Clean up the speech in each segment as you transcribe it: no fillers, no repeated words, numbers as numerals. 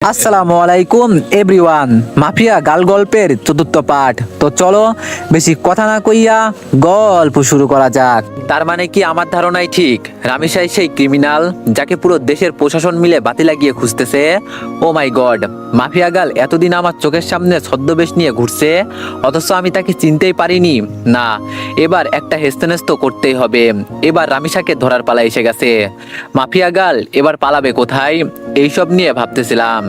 আসসালামু আলাইকুম everyone. Mafia গাল গল্পের চতুর্থ পাঠ। তো চলো বেশি কথা না কইয়া গল্প শুরু করা যাক। তার মানে কি আমার ধারণাই ঠিক? রামিসাই সেই ক্রিমিনাল যাকে পুরো দেশের প্রশাসন মিলে বাতি লাগিয়ে খুঁজতেছে। ও মাই গড, মাফিয়া গাল এতদিন আমার চোখের সামনে ছদ্মবেশ নিয়ে ঘুরছে, অথচ আমি তাকে চিনতেই পারিনি। না, এবার একটা হেস্তনেস্ত করতেই হবে। এবার রামিসাকে ধরার পালা এসে গেছে। মাফিয়া গাল এবার পালাবে কোথায়, এইসব নিয়ে ভাবতেছিলাম।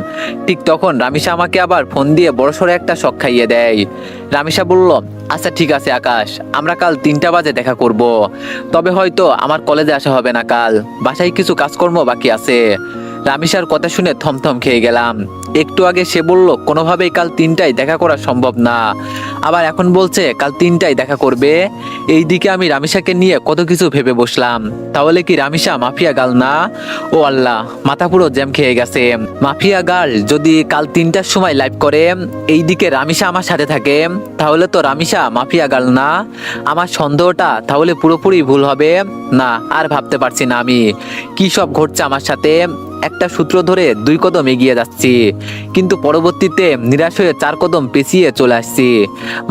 ঠিক তখন রামিসা আমাকে আবার ফোন দিয়ে বড়সড় একটা শক খাইয়ে দেয়। রামিসা বলল, আচ্ছা ঠিক আছে আকাশ, আমরা কাল 3টা বাজে দেখা করব। তবে হয়তো আমার কলেজে আসা হবে না, কাল বাসায় কিছু কাজকর্ম বাকি আছে। রামিসার কথা শুনে থমথম খেয়ে গেলাম। একটু আগে সে বলল কোনোভাবেই কাল 3টায় দেখা করা সম্ভব না, আবার এখন বলছে কাল 3টায় দেখা করবে। এইদিকে আমি রামিসাকে নিয়ে কত কিছু ভেবে বসলাম। তাহলে কি রামিসা মাফিয়া গাল না? ও আল্লাহ, মাথা পুরো জ্যাম খেয়ে গেছে। মাফিয়া গার্ল যদি কাল 3টার সময় লাইভ করে, এইদিকে রামিসা আমার সাথে থাকে, তাহলে তো রামিসা মাফিয়া গার্ল না। আমার সন্দেহটা তাহলে পুরোপুরি ভুল হবে না। আর ভাবতে পারছি না আমি কি সব ঘটছে আমার সাথে। একটা সূত্র ধরে 2 কদম এগিয়ে যাচ্ছি, কিন্তু পরবর্তীতে নিরাশ হয়ে 4 কদম পেছিয়ে চলে আসছি।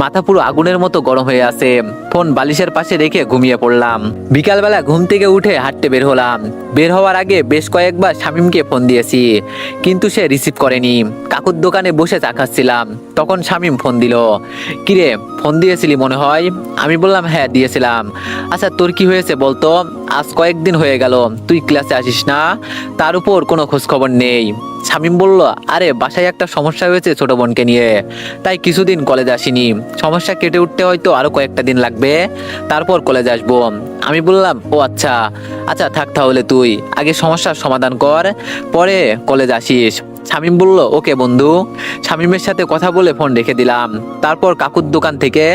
মাথা পুরো আগুনের মতো গরম হয়ে আছে। ফোন বালিশের পাশে রেখে ঘুমিয়ে পড়লাম। বিকালবেলা ঘুম থেকে উঠে হাঁটতে বের হলাম। বের হওয়ার আগে বেশ কয়েকবার শামীমকে ফোন দিয়েছি, কিন্তু সে রিসিভ করেনি। কাকুর দোকানে বসে চা খাচ্ছিলাম, তখন শামীম ফোন দিল। কিরে, ফোন দিয়েছিলি মনে হয়? আমি বললাম হ্যাঁ দিয়েছিলাম। আচ্ছা তোর কি হয়েছে বলতো? আজ কয়েকদিন হয়ে গেল তুই ক্লাসে আসিস না, তার উপর কোনো খোঁজ খবর নেই। শামীম বলল, আরে বাসায় একটা সমস্যা হয়েছে ছোট বোনকে নিয়ে, তাই কিছুদিন কলেজে আসিনি। সমস্যা কেটে উঠতে হয়তো আরো কয়েকটা দিন লাগবে, তারপর কলেজে আসবো। আমি বললাম ও আচ্ছা আচ্ছা, থাক তাহলে তুই আগে সমস্যার সমাধান কর, পরে কলেজ আসিস। শামীম বলল ওকে বন্ধু। শামীমের সাথে কথা বলে ফোন রেখে দিলাম। তারপর কাকুর দোকান থেকে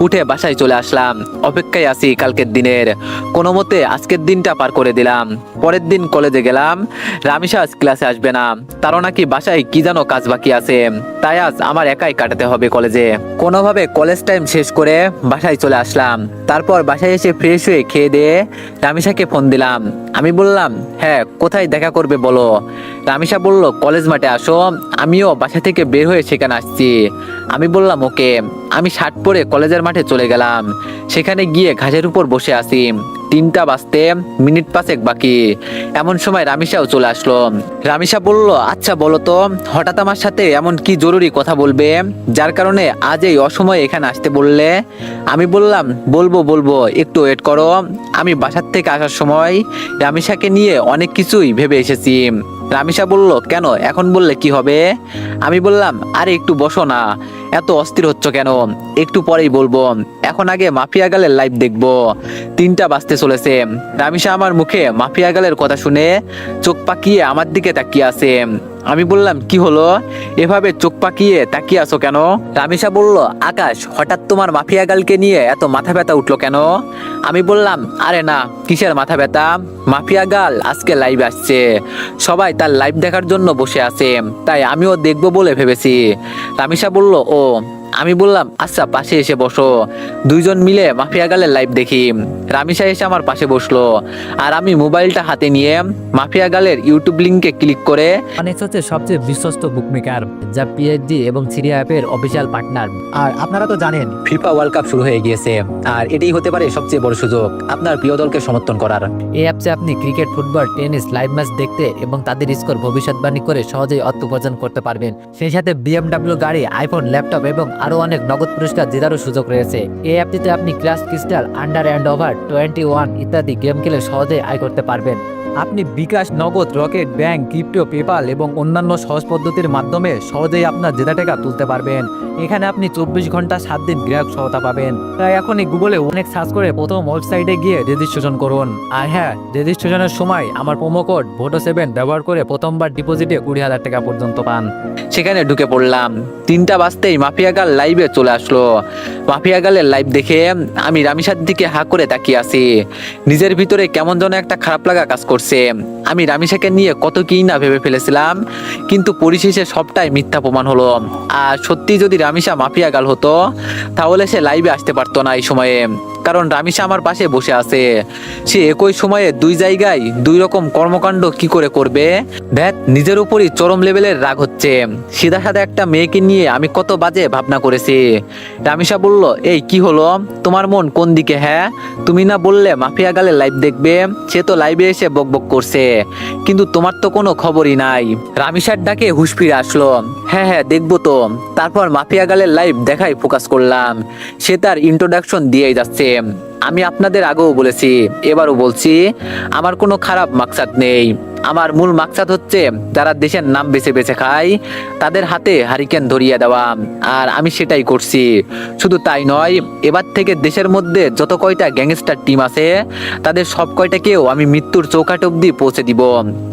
উঠে বাসায় চলে আসলাম। অপেক্ষায় আছি কালকের দিনের। কোনো মতে আজকের দিনটা পার করে দিলাম। পরের দিন কলেজে গেলাম। রামিসা আজ ক্লাসে আসবে না, তারও নাকি বাসায় কি যেন কাজ বাকি আছে, তাই আজ আমার একাই কাটাতে হবে কলেজে। কোনোভাবে কলেজ টাইম শেষ করে বাসায় চলে আসলাম। তারপর বাসায় এসে ফ্রেশ হয়ে খেয়ে দিয়ে রামিসাকে ফোন দিলাম। আমি বললাম হ্যাঁ, কোথায় দেখা করবে বলো? রামিসা বলল কলেজ মাঠে আসো, আমিও বাসা থেকে বের হয়ে সেখানে আসছি। আমি বললাম ওকে। আমি শার্ট পরে কলেজের মাঠে চলে গেলাম। সেখানে গিয়ে ঘাসের উপর বসে আছি। 3টা বাজতে মিনিট 5 বাকি। এমন সময় রামিসাও চলে আসলো। রামিসা বলল, আচ্ছা বলো তো, হঠাৎ আমার সাথে এমন কি জরুরি কথা বলবে যার কারণে আজ এই অসময়ে এখানে আসতে বললে? আমি বললাম বলবো, একটু ওয়েট করো। আমি বাসার থেকে আসার সময় রামিসাকে নিয়ে অনেক কিছুই ভেবে এসেছি। রামিসা বলল, কেন, এখন বললে কি হবে? আমি বললাম আরে একটু বসো না, এত অস্থির হচ্ছ কেন? একটু পরেই বলবো, এখন আগে মাফিয়া গালের লাইভ দেখবো। 3টা বাজতে চলেছে। রামিসা আমার মুখে মাফিয়া গালের কথা শুনে চোখ পাকিয়ে আমার দিকে তাকিয়ে আছে। আমি বললাম কি হলো, এভাবে চোখ পাকিয়ে তাকিয়ে আছো কেন? রামিসা বলল, আকাশ হঠাৎ তোমার মাফিয়া গালকে নিয়ে এত মাথা ব্যথা উঠলো কেন? আমি বললাম আরে না, কিসের মাথা ব্যথা, মাফিয়া গাল আজকে লাইভ আসছে, সবাই তার লাইভ দেখার জন্য বসে আছে, তাই আমিও দেখবো বলে ভেবেছি। রামিসা বলল ও। আমি বললাম আচ্ছা পাশে এসে বসো, 2জন মিলে মাফিয়া গালের লাইভ দেখি। রামিসা এসে আমার পাশে বসলো, আর আমি মোবাইলটা হাতে নিয়ে মাফিয়া গালের ইউটিউব লিংকে ক্লিক করে। অনেক্স হচ্ছে সবচেয়ে বিশ্বস্ত বুকমেকার, যা পিএইচডি এবং সিরিয়া অ্যাপের অফিসিয়াল পার্টনার। আর আপনারা তো জানেন ফিফা ওয়ার্ল্ড কাপ শুরু হয়ে গিয়েছে, আর এটাই হতে পারে সবচেয়ে বড় সুযোগ আপনার প্রিয় দলকে সমর্থন করার। এই অ্যাপসে আপনি cricket, football, tennis live match দেখতে এবং তাদের স্কোর ভবিষ্যৎবাণী করে সহজেই অর্থ উপার্জন করতে পারবেন। সেই সাথে বিএমডব্লিউ গাড়ি, আইফোন, ল্যাপটপ এবং আরো অনেক নগদ পুরস্কার জেতারও সুযোগ রয়েছে। এই অ্যাপটিতে আপনি class crystal, under and over 21 ইত্যাদি গেম খেলে সহজেই আয় করতে পারবেন। আপনি বিকাশ, নগদ, রকেট, ব্যাংক, ক্রিপ্টো, পেপাল এবং অন্যান্য সহজ পদ্ধতির মাধ্যমে সহজেই আপনার জেতা টাকা তুলতে পারবেন। এখানে আপনি 24 ঘন্টা 7 দিন গ্রাহক সহায়তা পাবেন। তাই এখনই গুগলে অনেক সার্চ করে প্রথম ওয়েবসাইটে গিয়ে রেজিস্ট্রেশন করুন। আর হ্যাঁ, রেজিস্ট্রেশনের সময় আমার প্রোমো কোড VOTO7 ব্যবহার করে প্রথমবার ডিপোজিটে 20,000 টাকা পর্যন্ত পান। সেখানে ঢুকে পড়লাম। 3টা বাজতেই মাফিয়া গাল লাইভে চলে আসলো। মাফিয়া গালের লাইভ দেখে আমি রামিসার দিকে হা করে তাকিয়ে আছি। নিজের ভিতরে কেমন যেন একটা খারাপ লাগা কাজ করছে। আমি রামিসাকে নিয়ে কত কি না ভেবে ফেলেছিলাম, কিন্তু পরিশেষে সবটাই মিথ্যা প্রমাণ হলো। আর সত্যি যদি রামিসা মাফিয়া গাল হতো, তাহলে সে লাইভে আসতে পারতো না এই সময়ে, কারণ রামিসা আমার পাশে বসে আছে। সে একই সময়ে 2 জায়গায় 2 রকম কর্মকাণ্ড কি করে করবে দেখ নিজের উপরই চরম লেভেলের রাগ হচ্ছে। সিধা সাদা একটা মেয়েকে নিয়ে আমি কত বাজে ভাবনা করেছি। রামিসা বলল, এই কি হলো, তোমার মন কোন দিকে? হ্যাঁ, তুমি না বললে মাফিয়া গালে লাইভ দেখবে? সে তো লাইভে এসে বকবক করছে, কিন্তু তোমার তো কোনো খবরই নাই। রামিসার ডাকে হুঁশ ফিরে আসলো। হ্যাঁ হ্যাঁ দেখবো তো। তারপর মাফিয়া গালের লাইভ দেখাই ফোকাস করলাম। সে তার ইন্ট্রোডাকশন দিয়েই যাচ্ছে। আমি আপনাদের আগেও বলেছি, এবারও বলছি, আমার কোনো খারাপ মাকসাদ নেই। আমার মূল মাকসাদ হচ্ছে যারা দেশের নাম বেছে বেছে খায় তাদের হাতে হারিকেন ধরিয়ে দেওয়া, আর আমি সেটাই করছি। শুধু তাই নয়, এবার থেকে দেশের মধ্যে যত কয়টা গ্যাংস্টার টিম আছে তাদের সব কয়টাকেও আমি মৃত্যুর চৌকাঠ অব্দি পৌঁছে দিব।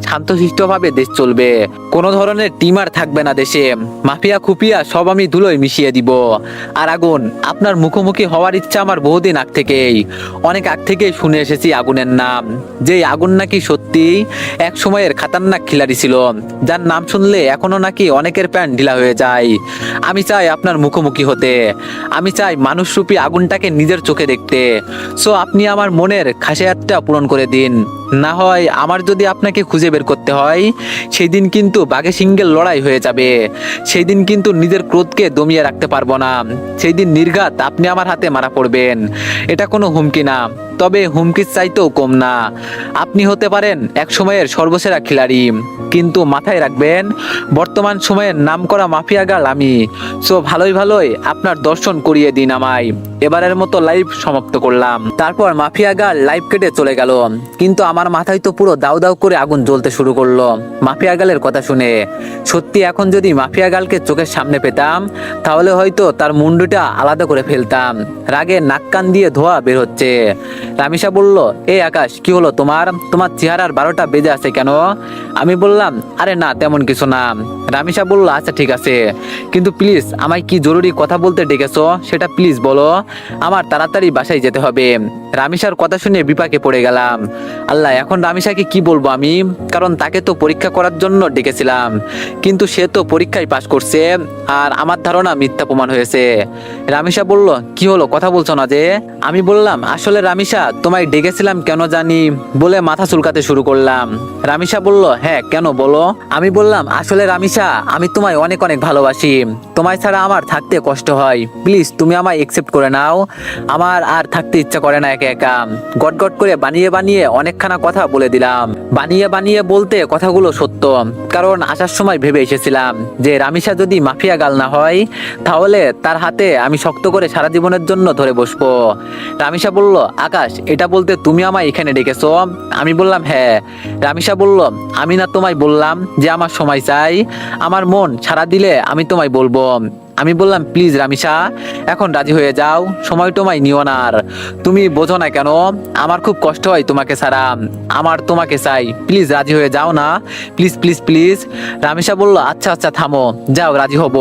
শান্তশিষ্টভাবে দেশ চলবে, কোনো ধরনের টিম আর থাকবে না দেশে। মাফিয়া খুপিয়া সব আমি ধুলোয় মিশিয়ে দিব। আর আগুন, আপনার মুখোমুখি হওয়ার ইচ্ছা আমার বহুদিন আগ থেকেই, অনেক আগ থেকেই শুনে এসেছি আগুনের নাম। যেই আগুন নাকি সত্যি এক সময়ের খাতারনাক খিলাড়ি ছিল, যার নাম শুনলে এখনো নাকি অনেকের প্যান্ট ঢিলা হয়ে যায়। আমি চাই আপনার মুখোমুখি হতে, আমি চাই মানুষরূপী আগুনটাকে নিজের চোখে দেখতে। সো আপনি আমার মনের খাসিয়াতটা পূরণ করে দিন। না হয় আমার যদি আপনাকে খুঁজে বের করতে হয়, সেই দিন কিন্তু বাঘে সিংহের লড়াই হয়ে যাবে। সেই দিন কিন্তু নিজের ক্রোধকে দমিয়ে রাখতে পারবো না। সেই দিন নির্ঘাত আপনি আমার হাতে মারা পড়বেন। এটা কোনো হুমকি না, তবে হুমকির চাইতেও কম না। আপনি হতে পারেন এক সময়ের সর্বসেরা খিলাড়ি, কিন্তু মাথায় রাখবেন বর্তমান সময়ের নামকরা মাফিয়া গাল আমি। সো ভালোই ভালোই আপনার দর্শন করিয়ে দিন আমায়। এবারের মতো লাইভ সমাপ্ত করলাম। তারপর মাফিয়া গাল লাইভ কেটে চলে গেল, কিন্তু আমার মাথায় তো পুরো দাউ দাউ করে আগুন জ্বলতে শুরু করলো মাফিয়া গালের কথা শুনে। সত্যি এখন যদি মাফিয়া গালকে চোখের সামনে পেতাম তাহলে হয়তো তার মুন্ডুটা আলাদা করে ফেলতাম। রাগে নাক কান দিয়ে ধোয়া বের হচ্ছে। রামিসা বলল, এই আকাশ, কি হলো তোমার? তোমার চেহারার 12টা বেজে আছে কেন? আমি বললাম, আরে না তেমন কিছু না। রামিসা বলল, আচ্ছা ঠিক আছে, কিন্তু প্লিজ আমায় কি জরুরি কথা বলতে ডেকেছো সেটা প্লিজ বলো, আমার তাড়াতাড়ি বাসায় যেতে হবে। রামিসার কথা শুনে বিপাকে পড়ে গেলাম। আল্লাহ, এখন রামিসাকে কি বলবো আমি? কারণ তাকে তো পরীক্ষা করার জন্য ডেকেছিলাম, কিন্তু সে তো পরীক্ষায় পাশ করছে, আর আমার ধারণা মিথ্যা প্রমাণ হয়েছে। রামিসা বলল, কি হলো, কথা বলছো না যে? আমি বললাম, আসলে রামিসা তোমায় ডেকেছিলাম কেন জানি বলে মাথা চুলকাতে শুরু করলাম। রামিসা বলল, হ্যাঁ কেন বলো? আমি বললাম, আসলে রামিসা আমি তোমায় অনেক অনেক ভালোবাসি। তোমায় ছাড়া আমার থাকতে কষ্ট হয়। প্লিজ তুমি আমায় একসেপ্ট করে নাও। আমার আর থাকতে ইচ্ছা করে না একা একা। গট গট করে বানিয়ে বানিয়ে অনেকখানা কথা বলে দিলাম। বানিয়ে বানিয়ে বলতে কথাগুলো সত্য, কারণ আসার সময় ভেবে এসেছিলাম যে রামিসা যদি মাফিয়া গাল না হয় তাহলে তার হাতে আমি শক্ত করে সারা জীবনের জন্য ধরে বসবো। রামিসা বলল, আকাশ, এটা বলতে তুমি আমায় এখানে ডেকেছো? আমি বললাম, হ্যাঁ। রামিসা বলল, আমি না তোমায় বললাম যে আমার সময় চাই, আমার মন সারা দিলে আমি তোমায় বলবো। আমি বললাম, প্লিজ রামিসা এখন রাজি হয়ে যাও, সময় টময় নিও না। আর তুমি বোঝো না কেন আমার খুব কষ্ট হয় তোমাকে ছাড়া, আমার তোমাকে চাই, প্লিজ রাজি হয়ে যাও না, প্লিজ প্লিজ প্লিজ। রামিসা বলল, আচ্ছা আচ্ছা থামো, যাও রাজি হব,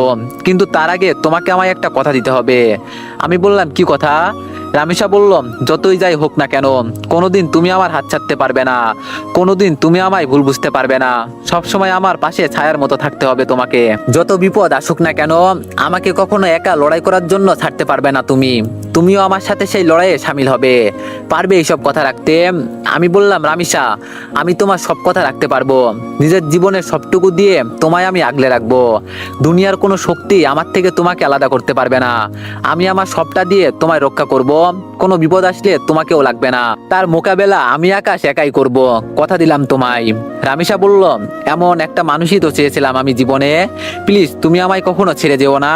কিন্তু তার আগে তোমাকে আমায় একটা কথা দিতে হবে। আমি বললাম, কি কথা? রামিসা বলল, যতই যাই হোক না কেন কোনোদিন তুমি আমার হাত ছাড়তে পারবে না, কোনোদিন তুমি আমায় ভুল বুঝতে পারবে না, সবসময় আমার পাশে ছায়ার মতো থাকতে হবে তোমাকে। যত বিপদ আসুক না কেন আমাকে কখনো একা লড়াই করার জন্য ছাড়তে পারবে না তুমি। তুমিও আমার সাথে সেই লড়াইয়ে সামিল হবে, পারবে এইসব কথা রাখতে? আমি বললাম, রামিসা আমি তোমার সব কথা রাখতে পারবো, নিজের জীবনের সবটুকু দিয়ে তোমায় আমি আগলে রাখবো। দুনিয়ার কোনো শক্তি আমার থেকে তোমাকে আলাদা করতে পারবে না। আমি আমার সবটা দিয়ে তোমায় রক্ষা করব, কোনো বিপদ আসলে তোমাকেও লাগবে না, তার মোকাবেলা আমি আকাশ একাই করব, কথা দিলাম তোমায়। রামিসা বলল, এমন একটা মানুষই তো চেয়েছিলাম আমি জীবনে, প্লিজ তুমি আমায় কখনো ছেড়ে যেও না।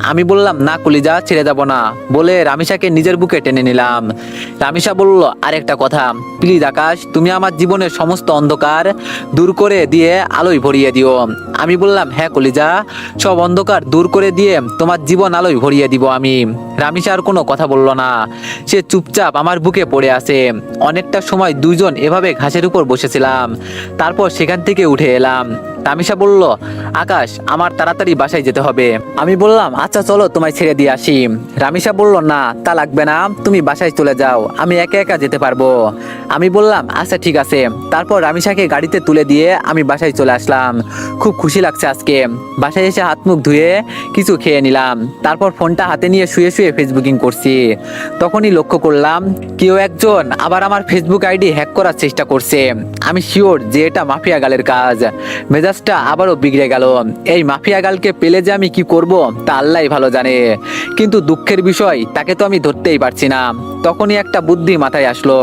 আমি বললাম, না কলিজা, ছেড়ে যাব না বলে রামিসাকে নিজের বুকে টেনে নিলাম। রামিসা বলল, আরেকটা কথা, প্লিজ আকাশ, তুমি আমার জীবনের সমস্ত অন্ধকার দূর করে দিয়ে আলোয় ভরিয়ে দিও। আমি বললাম, হ্যাঁ কলিজা, সব অন্ধকার দূর করে দিয়ে তোমার জীবন আলোয় ভরিয়ে দিব আমি। রামিসা আর কোনো কথা বলল না, সে চুপচাপ আমার বুকে পড়ে আছে। অনেকটা সময় দুইজন এভাবে ঘাসের উপর বসেছিলাম, তারপর সেখান থেকে উঠে এলাম। রামিসা বলল, আকাশ আমার তাড়াতাড়ি বাসায় যেতে হবে। আমি বললাম, আচ্ছা চলো তোমায় ছেড়ে দিয়ে আসি। রামিসা বলল, না তা লাগবে না, তুমি বাসায় চলে যাও, আমি একা একা যেতে পারবো। আমি বললাম, আচ্ছা ঠিক আছে। তারপর রামিসাকে গাড়িতে তুলে দিয়ে আমি বাসায় চলে আসলাম। খুব খুশি লাগছে আজকে। বাসায় এসে হাত মুখ ধুয়ে কিছু খেয়ে নিলাম, তারপর ফোনটা হাতে নিয়ে শুয়ে শুয়ে ফেসবুকিং করছি। তখনই লক্ষ্য করলাম কেউ একজন আবার আমার ফেসবুক আইডি হ্যাক করার চেষ্টা করছে। আমি শিওর যে এটা মাফিয়া গালের কাজ। মেজাজটা আবারও বিগড়ে গেল। এই মাফিয়া গালকে পেলে যে আমি কি করব তা আল্লাহই ভালো জানে, কিন্তু দুঃখের বিষয় তাকে তো আমি ধরতেই পারছি না। তখনই একটা বুদ্ধি মাথায় আসলো,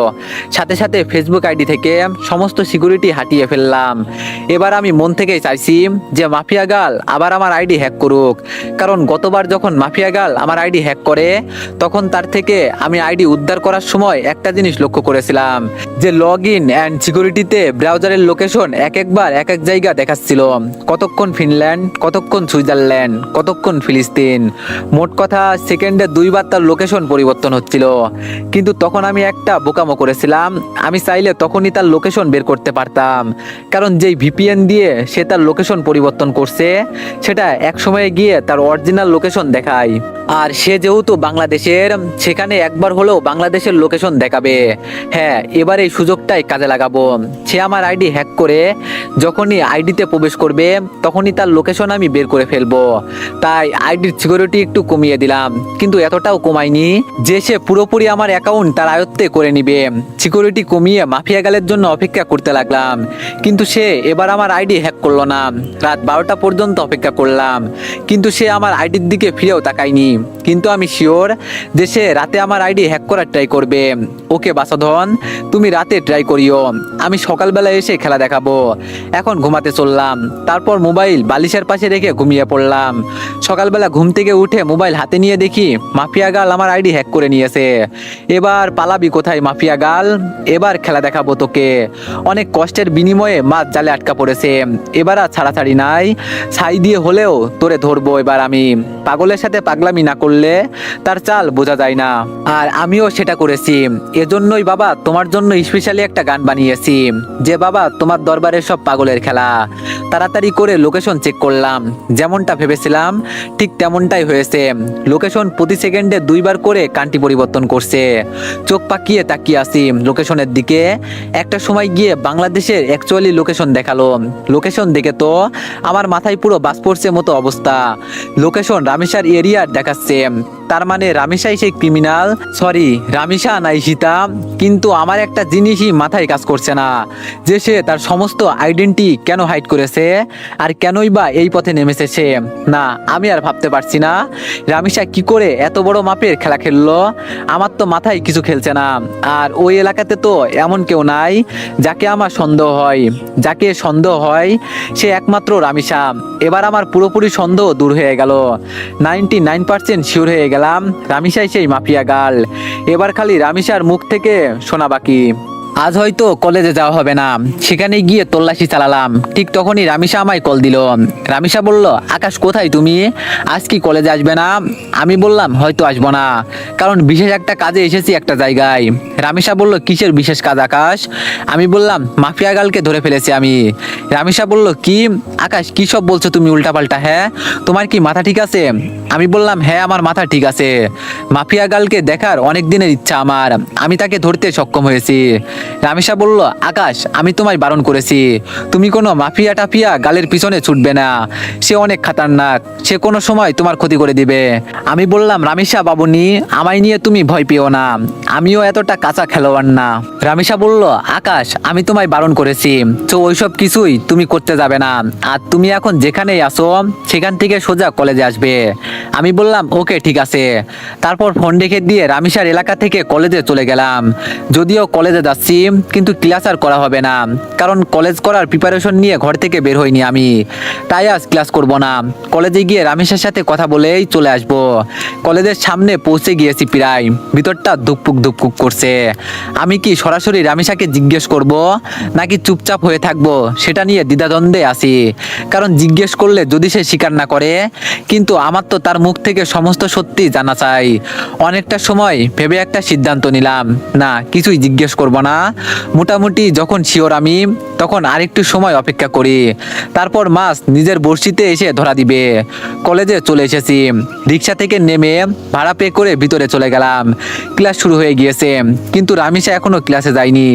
সাথে সাথে ফেসবুক আইডি থেকে সমস্ত সিকিউরিটি হাটিয়ে ফেললাম। এবার আমি মন থেকেই চাইছি যে মাফিয়া গাল আবার আমার আইডি হ্যাক করুক, কারণ গতবার যখন মাফিয়া গাল আমার আইডি হ্যাক করে তখন তার থেকে আমি আইডি উদ্ধার করার সময় একটা জিনিস লক্ষ্য করেছিলাম যে লগ ইন অ্যান্ড সিকিউরিটিতে ব্রাউজারের লোকেশন এক একবার এক এক জায়গা দেখাচ্ছিল। কতক্ষণ ফিনল্যান্ড, কতক্ষণ সুইজারল্যান্ড, কতক্ষণ ফিলিস্তিন, মোট কথা সেকেন্ডে 2বার তার লোকেশন পরিবর্তন হচ্ছিল। কিন্তু তখন আমি একটা বোকামো করেছিলাম, আমি চাইলে তখনই তার লোকেশন বের করতে পারতাম, কারণ যেই ভিপিএন দিয়ে সে তার লোকেশন পরিবর্তন করছে সেটা এক সময়ে গিয়ে তার অরিজিনাল লোকেশন দেখায়। আর সে যেহেতু বাংলাদেশের, সেখানে একবার হলেও বাংলাদেশের লোকেশন দেখাবে। হ্যাঁ, এবার এই সুযোগটাই কাজে লাগাবো। সে আমার আইডি হ্যাক করে যখনই আইডিতে প্রবেশ করবে তখনই তার লোকেশন আমি বের করে ফেলবো। তাই আইডির সিকিউরিটি একটু কমিয়ে দিলাম, কিন্তু এতটাও কমাইনি যে সে পুরোপুরি আমার অ্যাকাউন্ট তার আয়ত্তে করে নিবে। সিকিউরিটি কমিয়ে মাফিয়া গালের জন্য অপেক্ষা করতে লাগলাম, কিন্তু সে এবার আমার আইডি হ্যাক করলো না। রাত 12টা পর্যন্ত অপেক্ষা করলাম, কিন্তু সে আমার আইডির দিকে ফিরেও তাকায়নি। কিন্তু আমি শিওর যে সে রাতে আমার আইডি হ্যাক করার ট্রাই করবে। ওকে বাসাধন, তুমি রাতে ট্রাই করিও, আমি সকালবেলা এসে খেলা দেখাবো। এখন ঘুমাতে চললাম, তারপর মোবাইল বালিশের পাশে রেখে ঘুমিয়ে পড়লাম। সকালবেলা ঘুম থেকে উঠে মোবাইল হাতে নিয়ে দেখি মাফিয়া গাল আমার আইডি হ্যাক করে নিয়েছে। এবার পালাবি কোথায় মাফিয়া গাল, এবার খেলা দেখাবো তোকে। অনেক কষ্টের বিনিময়ে মাছ জালে আটকা পড়েছে, এবার আর ছাড়াছাড়ি নাই। ছাই দিয়ে হলেও তোরে ধরবো এবার আমি। পাগলের সাথে পাগলামি না করলে তার চাল বোঝা যায় না। আর আমিও সেটা করেছি। এজন্যই বাবা তোমার জন্য স্পেশালি একটা গান বানিয়েছি, যে বাবা তোমার দরবারে সব পাগলের খেলা। তাড়াতাড়ি করে লোকেশন চেক করলাম, যেমনটা ভেবেছিলাম ঠিক তেমনটাই হয়েছে। লোকেশন প্রতি সেকেন্ডে 2বার করে কান্ট্রি পরিবর্তন করছে। চোখ পাকিয়ে তাকিয়ে আছি লোকেশনের দিকে। একটা সময় গিয়ে বাংলাদেশের অ্যাকচুয়ালি লোকেশন দেখালো। লোকেশন দেখে তো আমার মাথায় পুরো বাজ পড়ছে মতো অবস্থা। লোকেশন রামেশার এরিয়ার দেখাচ্ছে, তার মানে রামেশাই সেই ক্রিমিনাল। সরি, রামেশা নাই সীতা। কিন্তু আমার একটা জিনিসই মাথায় কাজ করছে না, যে সে তার সমস্ত আইডেন্টি কেন হাইড করেছে আর কেনই বা এই পথে নেমেছে সে। না, আমি আর ভাবতে পারছি না রামেশা কি করে এত বড় মাপের খেলা খেললো। আমার তো মাথায় কিছু খেলছে না। আর ওই এলাকাতে তো এমন কেউ নাই যাকে আমার সন্দেহ হয়। যাকে সন্দেহ হয় সে একমাত্র রামেশা। এবার আমার পুরোপুরি সন্দেহ দূর হয়ে গেল। 99% শিওর হয়ে গেলাম রামেশাই সেই মাফিয়া গাল। এবার খালি রামেশার মুখ থেকে শোনা বাকি। আজ হয়তো কলেজে যাওয়া হবে না, সেখানে গিয়ে তল্লাশি চালালাম। ঠিক তখনই রামেশা আমায় কল দিল। রামেশা বলল, আকাশ কোথায় তুমি, আজ কি কলেজে আসবে না? আমি বললাম হয়তো আসবো না, কারণ বিশেষ একটা কাজে এসেছি একটা জায়গায়। রামেশা বলল, কিসের বিশেষ কাজ আকাশ? আমি বললাম মাফিয়া গালকে ধরে ফেলেছি আমি। রামেশা বলল, কি আকাশ, কি সব বলছো তুমি উল্টাপাল্টা? হ্যাঁ, তোমার কি মাথা ঠিক আছে? আমি বললাম, হ্যাঁ আমার মাথা ঠিক আছে। মাফিয়া গালকে দেখার অনেক দিনের ইচ্ছা আমার, আমি তাকে ধরতে সক্ষম হয়েছি। রামেশা বলল, আকাশ আমি তোমায় বারণ করেছি, তুমি কোনো মাফিয়া টাফিয়া গালের পিছনে ছুটবে না। সে অনেক খাতারনাক, সে কোনো সময় তোমার ক্ষতি করে দিবে। আমি বললাম, রামেশা বাবুনি, আমায় নিয়ে তুমি ভয় পেও না, আমিও এতটা কাঁচা খেলোয়াড় না। রামেশা বলল, আকাশ আমি তোমায় বারণ করেছি, তো ওইসব কিছুই তুমি করতে যাবে না। আর তুমি এখন যেখানেই আসো সেখান থেকে সোজা কলেজে আসবে। আমি বললাম ওকে ঠিক আছে। তারপর ফোন রেখে দিয়ে রামেশার এলাকা থেকে কলেজে চলে গেলাম। যদিও কলেজে যাচ্ছি কিন্তু ক্লাস আর করা হবে না, কারণ কলেজ করার প্রিপারেশন নিয়ে ঘর থেকে বের হইনি আমি। তাই আজ ক্লাস করব না, কলেজে গিয়ে রামেশের সাথে কথা বলেই চলে আসব। কলেজের সামনে পৌঁছে গিয়েছি প্রায়, ভিতরটা ধুকপুক ধুকপুক করছে। আমি কি সরাসরি রামেশাকে জিজ্ঞেস করব নাকি চুপচাপ হয়ে থাকবো সেটা নিয়ে দ্বিধাদ্বন্দ্বে আছি। কারণ জিজ্ঞেস করলে যদি সে স্বীকার না করে, কিন্তু আমার তো তার মুখ থেকে সমস্ত সত্যি জানা চাই। অনেকটা সময় ভেবে একটা সিদ্ধান্ত নিলাম, না কিছুই জিজ্ঞেস করব না। মোটামুটি যখন শিওর আমি, তখন আরেকটু সময় অপেক্ষা করি, তারপর মাছ নিজের বড়শিতে এসে ধরা দিবে। কলেজে চলে এসেছি, রিক্সা থেকে নেমে ভাড়া পে করে ভিতরে চলে গেলাম। ক্লাস শুরু হয়ে গিয়েছে, কিন্তু রামেশা এখনো ক্লাসে যায়নি।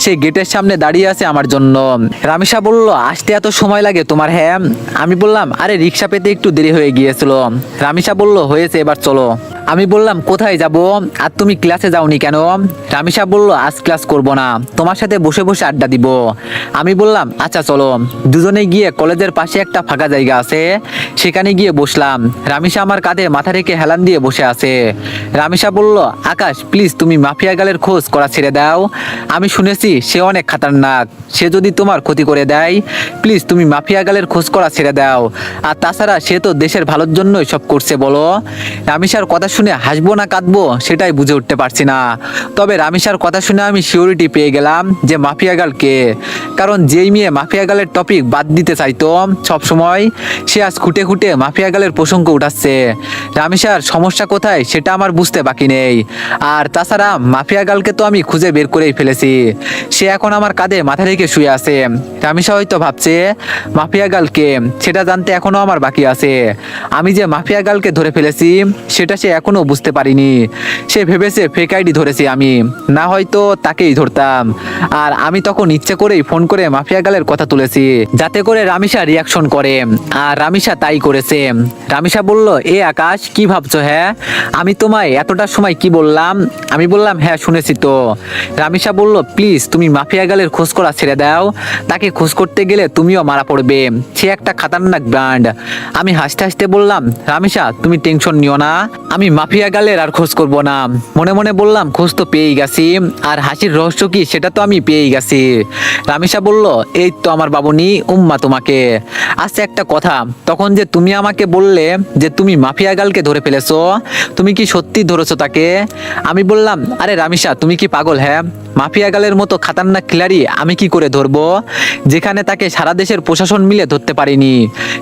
সে গেটের সামনে দাঁড়িয়ে আছে আমার জন্য। রামেশা বলল, আসতে এত সময় লাগে তোমার? হ্যাঁ। আমি বললাম, আরে রিক্সা পেতে একটু দেরি হয়ে গিয়েছিল। রামেশা বলল, হয়েছে, এবার চলো। আমি বললাম কোথায় যাব, আর তুমি ক্লাসে যাওনি কেন? রামিসা বলল আজ ক্লাস করব না, তোমার সাথে বসে বসে আড্ডা দিব। আমি বললাম আচ্ছা চলো। দুজনে গিয়ে কলেজের পাশে একটা ফাঁকা জায়গা আছে, সেখানে গিয়ে বসলাম। রামিসা আমার কাঁধে মাথা রেখে হেলান দিয়ে বসে আছে। রামিসা বলল আকাশ প্লিজ তুমি মাফিয়া গালের খোঁজ করা ছেড়ে দাও, আমি শুনেছি সে অনেক খাতারনাক, সে যদি তোমার ক্ষতি করে দেয়, প্লিজ তুমি মাফিয়া গালের খোঁজ করা ছেড়ে দাও। আর তাছাড়া সে তো দেশের ভালোর জন্যই সব করছে বলো। রামিসার কথা শুনে হাসবো না কাঁদবো সেটাই বুঝে উঠতে পারছি না। তবে রামিসার কথা শুনে আমি সিওরিটি পেয়ে গেলাম যে মাফিয়া গাল কে। কারণ যেই মেয়ে মাফিয়া গালের টপিক বাদ দিতে চাইতো সব সময়, সে আজ খুঁটে খুঁটে মাফিয়া গালের প্রসঙ্গ উঠাচ্ছে। রামিসার সমস্যা কোথায় সেটা আমার বুঝতে বাকি নেই। আর তাছাড়া মাফিয়া গালকে তো আমি খুঁজে বের করেই ফেলেছি, সে এখন আমার কাঁধে মাথা রেখে শুয়ে আছে। রামিসা হয়তো ভাবছে মাফিয়া গালকে, সেটা জানতে এখনো আমার বাকি আছে। আমি যে মাফিয়া গালকে ধরে ফেলেছি সেটা সে এখনো বুঝতে পারিনি। সে ভেবেছে ফেক আইডি ধরেছি আমি, না হয়তো তাকেই ধরতাম। আর আমি তখন ইচ্ছে করেই ফোন করে মাফিয়া গালের কথা তুলেছি, যাতে করে রামিসা রিয়াকশন করে। আর রামিসা তাই করেছে। রামিসা বলল এ আকাশ কি ভাবছো? হ্যাঁ আমি তোমায় এতটা সময় কি বললাম? আমি বললাম হ্যাঁ শুনেছি তো। রামিসা বলল প্লিজ তুমি মাফিয়া গালের খোঁজ করা ছেড়ে দাও, তাকে খোঁজ করতে গেলে তুমিও মারা পড়বে, সে একটা খাতারনাক ব্র্যান্ড। আমি হাসতে হাসতে বললাম রামিসা তুমি টেনশন নিও না, আমি মাফিয়া গালের আর খোঁজ করব না। মনে মনে বললাম খোঁজ তো পেয়েই গেছি, আর হাসির রহস্য কি সেটা তো আমি পেয়েই গেছি। রামিসা বলল এই তো আমার বাবুনি উম্মা তোমাকে। আচ্ছা একটা কথা, তখন যে তুমি আমাকে বললে যে তুমি মাফিয়া গালকে ধরে ফেলেছো, তুমি কি সত্যি ধরেছো তাকে? আমি বললাম আরে রামিসা তুমি কি পাগল? হ্যাঁ মাফিয়া গালের মতো খাতারনাক খিলাড়ি আমি কি করে ধরবো? যেখানে তাকে সারা দেশের প্রশাসন মিলে ধরতে পারিনি,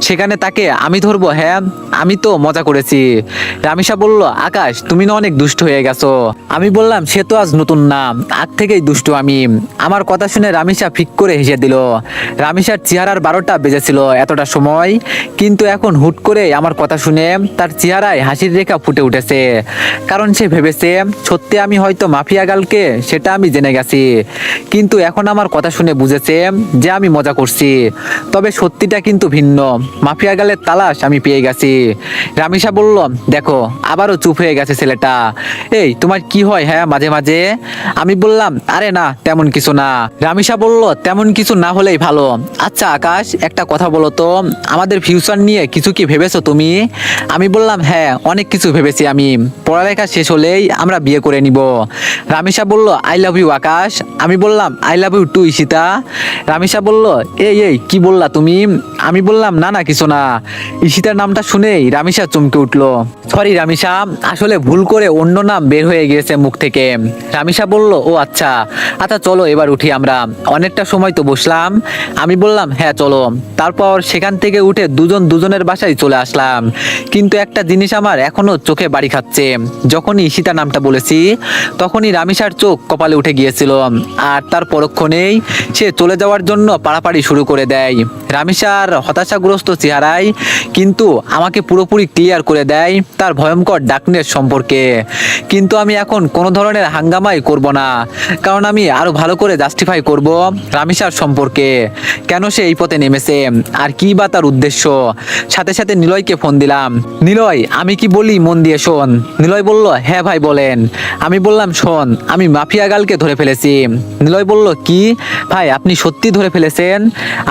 সেখানে তাকে আমি ধরবো? হ্যাঁ আমি তো মজা করেছি। রামিসা বলল আকাশ তুমি না অনেক দুষ্ট হয়ে গেছো। আমি বললাম সে তো আজ নতুন না, আগ থেকেই দুষ্ট আমি। আমার কথা শুনে রামিসা ফিক করে হেসে দিল। রামিসার চেহারার 12টা বেজেছিল এতটা সময়, কিন্তু এখন হুট করে আমার কথা শুনে তার চেহারায় হাসির রেখা ফুটে উঠেছে। কারণ সে ভেবেছে সত্যি আমি হয়তো মাফিয়া গালকে, সেটা আমি জেনে গেছি, কিন্তু এখন আমার কথা শুনে বুঝেছে যে আমি মজা করছি। তবে সত্যিটা কিন্তু ভিন্ন, মাফিয়া গালের তালাশ আমি পেয়ে গেছি। রামিসা বলল দেখো আবারও চুপ হয়ে গেছে ছেলেটা, এই তোমার কি হয় হ্যাঁ মাঝে মাঝে? আমি বললাম আরে না তেমন কিছু না। রামিসা বলল তেমন কিছু না হলেই ভালো। আচ্ছা আকাশ একটা কথা বলো তো, আমাদের ফিউচার নিয়ে কিছু কি ভেবেছো তুমি? আমি বললাম হ্যাঁ অনেক কিছু ভেবেছি আমি, পড়ালেখা শেষ হলেই আমরা বিয়ে করে নিব। রামিসা বলল আই লাভ ইউ আকাশ। আমি বললাম I love you too Ishita. Ramisa বলল এই এই কি বললা তুমি? আমি বললাম না না কিছু না। ঈশিতার নামটা শুনেই রামিসা চমকে উঠলো। সরি রামিসা, আসলে ভুল করে অন্য নাম বের হয়ে গিয়েছে মুখ থেকে। রামিসা বলল ও আচ্ছা, আচ্ছা চলো এবার উঠি আমরা, অনেকটা সময় তো বসলাম। আমি বললাম হ্যাঁ চলো। তারপর সেখান থেকে উঠে দুজন দুজনের বাসায় চলে আসলাম। কিন্তু একটা জিনিস আমার এখনো চোখে বাড়ি খাচ্ছে, যখনই ঈশিতা নামটা বলেছি তখনই রামিসার চোখ কপালে উঠে গিয়েছিল। আর তার পরক্ষণেই সে চলে যাওয়ার জন্য পাড়াপাড়ি শুরু করে দেয়। রামিসার হতাশাগ্রস্ত চেহারায় কিন্তু আমাকে পুরোপুরি ক্লিয়ার করে দেয় তার ভয়ঙ্কর ডাকনেস সম্পর্কে। কিন্তু আমি এখন কোনো ধরনের হাঙ্গামাই করব না, কারণ আমি আরো ভালো করে জাস্টিফাই করব রামিসার সম্পর্কে, কেন সে এই পথে নেমেছে আর কি বা তার উদ্দেশ্য। সাথে সাথে নিলয়কে ফোন দিলাম। নিলয় আমি কি বলি মন দিয়ে শোন। নিলয় বলল হ্যাঁ ভাই বলেন। আমি বললাম শোন আমি মাফিয়া গালকে ধরে ফেলেছি। নিলয় বলল কি ভাই আপনি সত্যি ধরে ফেলেছেন?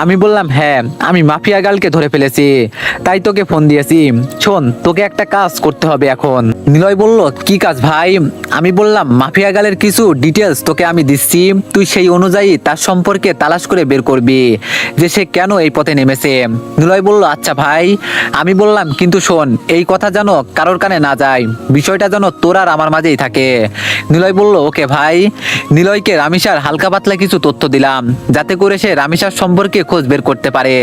আমি বললাম হ্যাঁ আমি মাফিয়া গালকে ধরে ফেলেছি, তাই তোকে ফোন দিয়েছি। শোন তোকে একটা কাজ করতে হবে এখন। নিলয় বলল কি কাজ ভাই? আমি বললাম মাফিয়া গালের কিছু ডিটেলস তোকে আমি দিচ্ছি, তুই সেই অনুযায়ী তার সম্পর্কে তালাশ করে বের করবি যে সে কেন এই পথে নেমেছে। নিলয় বলল আচ্ছা ভাই। আমি বললাম কিন্তু শোন এই কথা যেন কারোর কানে না যায়, বিষয়টা যেন তোর আর আমার মাঝেই থাকে। নিলয় বলল ওকে ভাই। নিলয়কে রামিসার হালকা পাতলা কিছু তথ্য দিলাম, যাতে করে সে রামিসার সম্পর্কে খোঁজ বের করতে পারে।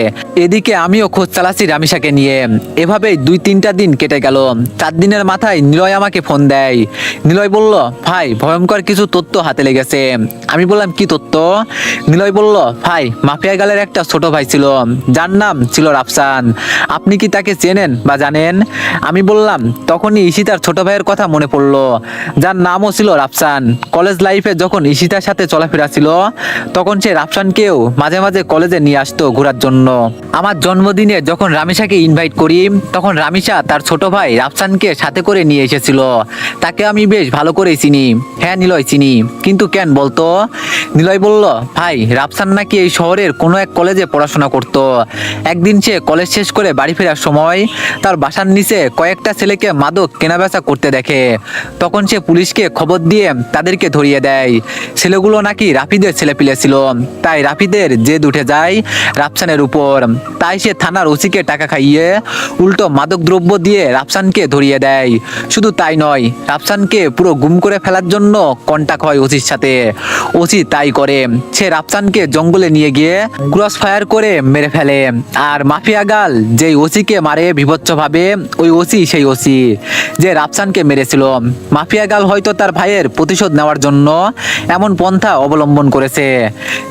এদিকে আমিও খোঁজ চালাচ্ছি রামিসাকে নিয়ে। এভাবেই 2-3টা দিন কেটে গেল। 4 দিনের মাথায় নিলয় আমাকে ফোন দেয়। নিলয় বলল ভাই ভয়ঙ্কর কিছু তথ্য হাতে লেগেছে। আমি বললাম কি তথ্য? নিলয় বলল ভাই মাফিয়া গালের একটা ছোট ভাই ছিল, যার নাম ছিল রাফসান, আপনি কি তাকে চেনেন বা জানেন? আমি বললাম তখনই ঈশিতার ছোট ভাইয়ের কথা মনে পড়লো, যার নামও ছিল রাফসান। কলেজ লাইফে যখন ঈশিতার সাথে চলাফেরা ছিল তখন সে রাফসানকেও মাঝে মাঝে কলেজে নিয়ে আসতো ঘোরার জন্য। আমার জন্মদিনে যখন রামিসাকে ইনভাইট করি তখন রামিসা তার ছোট ভাই রাফসানকে সাথে করে নিয়ে নিয়ে এসেছিল। তাকে আমি বেশ ভালো করেই চিনি। হ্যাঁ নিলয় চিনি, কিন্তু কেন বলতো? নিলয় বলল, ভাই রাফসান নাকি এই শহরের কোনো এক কলেজে পড়াশোনা করত। একদিন সে কলেজ শেষ করে বাড়ি ফেরার সময় তার বাসার নিচে কয়েকটা ছেলেকে মাদক কেনাবেচা করতে দেখে। তখন সে পুলিশকে খবর দিয়ে তাদেরকে ধরিয়ে দেয়। ছেলেগুলো নাকি রাফিদের ছেলেপিলে ছিল, তাই রাফিদের জেদ উঠে যায় রাফসানের উপর। তাই সে থানার ওসিকে টাকা খাইয়ে উল্টো মাদক দ্রব্য দিয়ে রাফসানকে ধরিয়ে দেয়। শুধু তাই নয়, রাফসানকে পুরো গুম করে ফেলার জন্য কন্টাক্ট হয় ওসির সাথে। ওসি তাই করে, সে রাফসানকে জঙ্গলে নিয়ে গিয়ে ক্রস ফায়ার করে মেরে ফেলে। আর মাফিয়া গাল যেই ওসিকে মারে বিভৎসভাবে, ওই ওসি সেই ওসি যে রাফসানকে মেরেছিল। মাফিয়া গাল হয়তো তার ভাইয়ের প্রতিশোধ নেওয়ার জন্য এমন পন্থা অবলম্বন করেছে।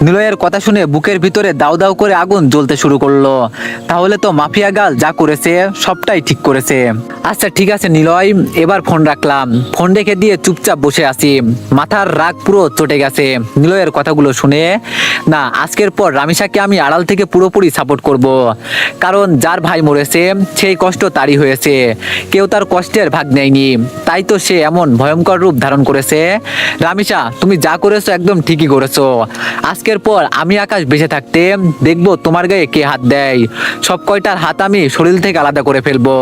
নিলয়ের কথা শুনে বুকের ভিতরে দাউ দাউ করে আগুন জ্বলতে শুরু করলো। তাহলে তো মাফিয়া গাল যা করেছে সবটাই ঠিক করেছে। আচ্ছা ঠিক আছে নিলয়, এবার ফোন রাখলাম। ফোন রেখে দিয়ে চুপচাপ বসে আছি, মাথার রাগ পুরো চটে গেছে নিলয়ের কথাগুলো শুনে। না, আজকের পর রামিসাকে আমি আড়াল থেকে পুরোপুরি সাপোর্ট করব, কারণ যার ভাই মরেছে সেই কষ্ট তারই হয়েছে, কেউ তার কষ্টের ভাগ নেয়নি। তাই তো সে এমন ভয়ঙ্কর রূপ ধারণ করেছে। রামিসা, তুমি যা করেছো একদম ঠিকই করেছো। আজকের পর আমি আকাশ বেঁচে থাকতে দেখবো তোমার গায়ে কে হাত দেয়। সব কয়টার হাত আমি শরীর থেকে আলাদা করে ফেলবো।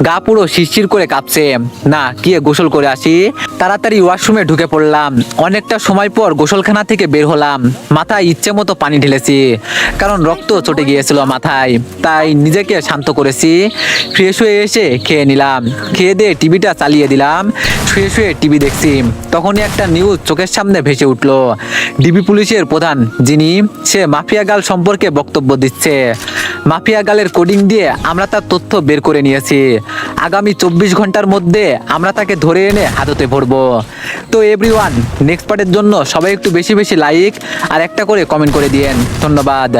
গা পুরো শিরশির করে কাঁপছে। না, গিয়ে গোসল করে আসি। তাড়াতাড়ি ওয়াশরুমে ঢুকে পড়লাম। অনেকটা সময় পর গোসলখানা থেকে বের হলাম। মাথায় ইচ্ছে মতো পানি ঢেলেছি, কারণ রক্ত চটে গিয়েছিল মাথায়। তাই নিজেকে শান্ত করেছি। ফ্রেশ হয়ে এসে খেয়ে নিলাম। খেয়ে দিয়ে টিভিটা চালিয়ে দিলাম। শুয়ে শুয়ে টিভি দেখছি, তখনই একটা নিউজ চোখের সামনে ভেসে উঠলো। ডিবি পুলিশের প্রধান যিনি, সে মাফিয়া গাল সম্পর্কে বক্তব্য দিচ্ছে। মাফিয়া গালের কোডিং দিয়ে আমরা তার তথ্য বের করে নিয়েছি। আগামী 24 ঘন্টার মধ্যে আমরা তাকে ধরে এনে হাজতে ভরবো। তো এভরিওয়ান, নেক্সট পার্টের জন্য সবাই একটু বেশি বেশি লাইক আর একটা করে কমেন্ট করে দিয়েন। ধন্যবাদ।